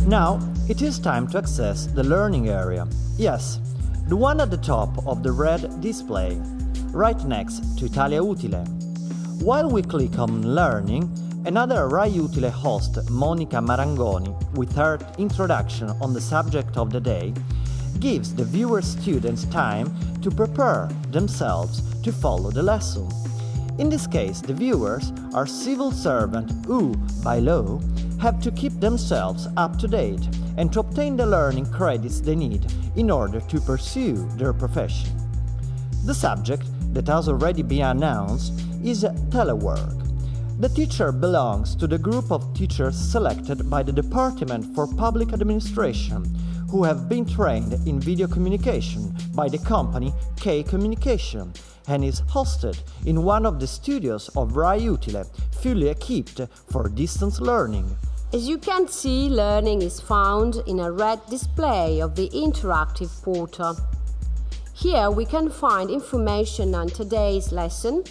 Now it is time to access the learning area. Yes, the one at the top of the red display, right next to Italia Utile. While we click on Learning, another Rai Utile host, Monica Marangoni, with her introduction on the subject of the day, gives the viewer students time to prepare themselves to follow the lesson. In this case, the viewers are civil servants who, by law, have to keep themselves up to date and to obtain the learning credits they need in order to pursue their profession. The subject, that has already been announced, is telework. The teacher belongs to the group of teachers selected by the Department for Public Administration, who have been trained in video communication by the company K Communication, and is hosted in one of the studios of Rai Utile, fully equipped for distance learning. As you can see, learning is found in a red display of the interactive portal. Here we can find information on today's lesson,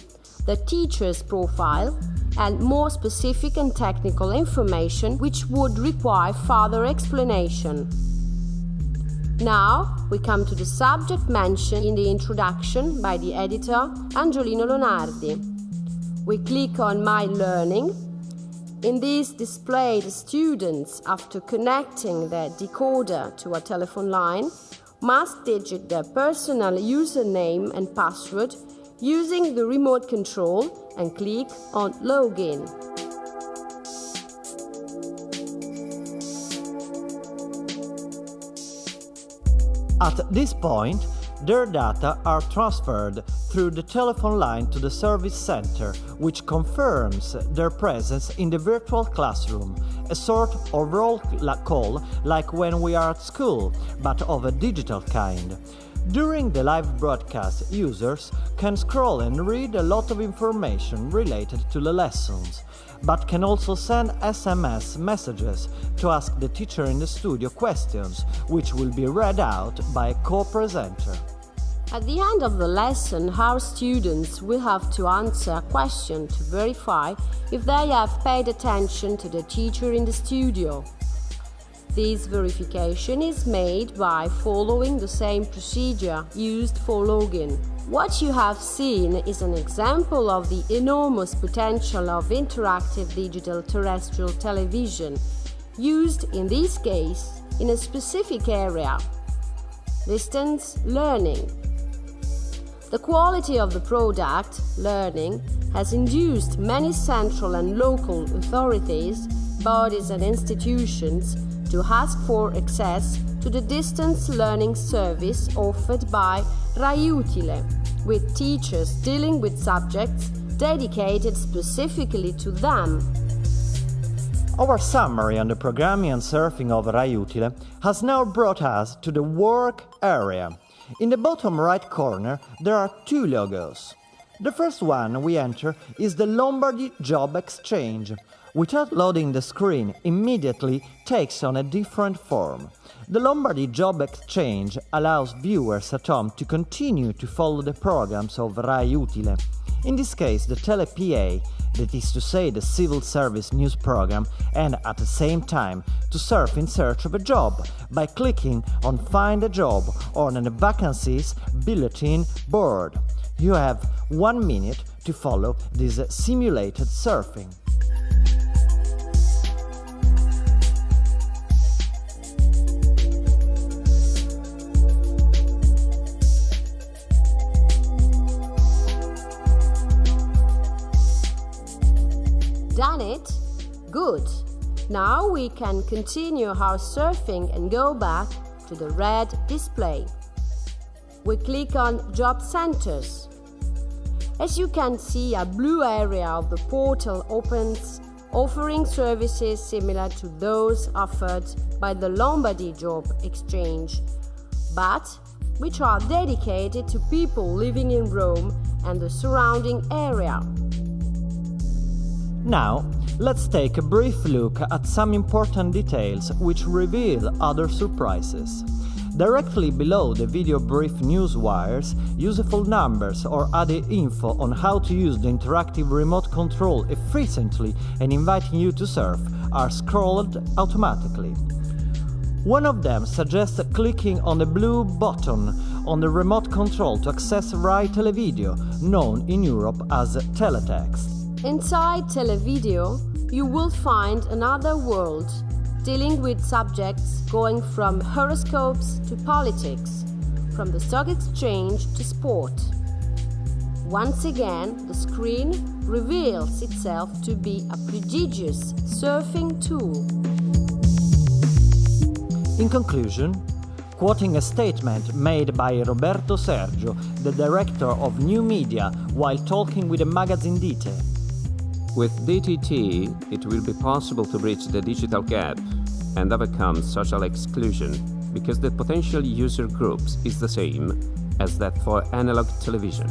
the teacher's profile, and more specific and technical information which would require further explanation. Now we come to the subject mentioned in the introduction by the editor Angiolino Lonardi. We click on My Learning. In this display, the students, after connecting their decoder to a telephone line, must digit their personal username and password using the remote control and click on Login. At this point, their data are transferred through the telephone line to the service center, which confirms their presence in the virtual classroom, a sort of roll call like when we are at school, but of a digital kind. During the live broadcast, users can scroll and read a lot of information related to the lessons, but can also send SMS messages to ask the teacher in the studio questions, which will be read out by a co-presenter. At the end of the lesson, our students will have to answer a question to verify if they have paid attention to the teacher in the studio. This verification is made by following the same procedure used for login. What you have seen is an example of the enormous potential of interactive digital terrestrial television, used in this case in a specific area: distance learning. The quality of the product, learning, has induced many central and local authorities, bodies and institutions to ask for access to the distance learning service offered by Rai Utile, with teachers dealing with subjects dedicated specifically to them. Our summary on the programming and surfing of Rai Utile has now brought us to the work area. In the bottom right corner there are two logos. The first one we enter is the Lombardy Job Exchange. Without loading the screen, immediately takes on a different form. The Lombardy Job Exchange allows viewers at home to continue to follow the programs of Rai Utile. In this case, the Tele-PA, that is to say the civil service news program, and at the same time to surf in search of a job by clicking on Find a Job or on the vacancies bulletin board. You have 1 minute to follow this simulated surfing. Done it? Good. Now we can continue our surfing and go back to the red display. We click on Job Centers. As you can see, a blue area of the portal opens, offering services similar to those offered by the Lombardy Job Exchange, but which are dedicated to people living in Rome and the surrounding area. Now, let's take a brief look at some important details which reveal other surprises. Directly below the video brief news wires, useful numbers or other info on how to use the interactive remote control efficiently and inviting you to surf are scrolled automatically. One of them suggests clicking on the blue button on the remote control to access Rai Televideo, known in Europe as teletext. Inside Televideo, you will find another world, dealing with subjects going from horoscopes to politics, from the stock exchange to sport. Once again, the screen reveals itself to be a prodigious surfing tool. In conclusion, quoting a statement made by Roberto Sergio, the director of New Media, while talking with the magazine Dite. With DTT, it will be possible to bridge the digital gap and overcome social exclusion, because the potential user groups is the same as that for analog television.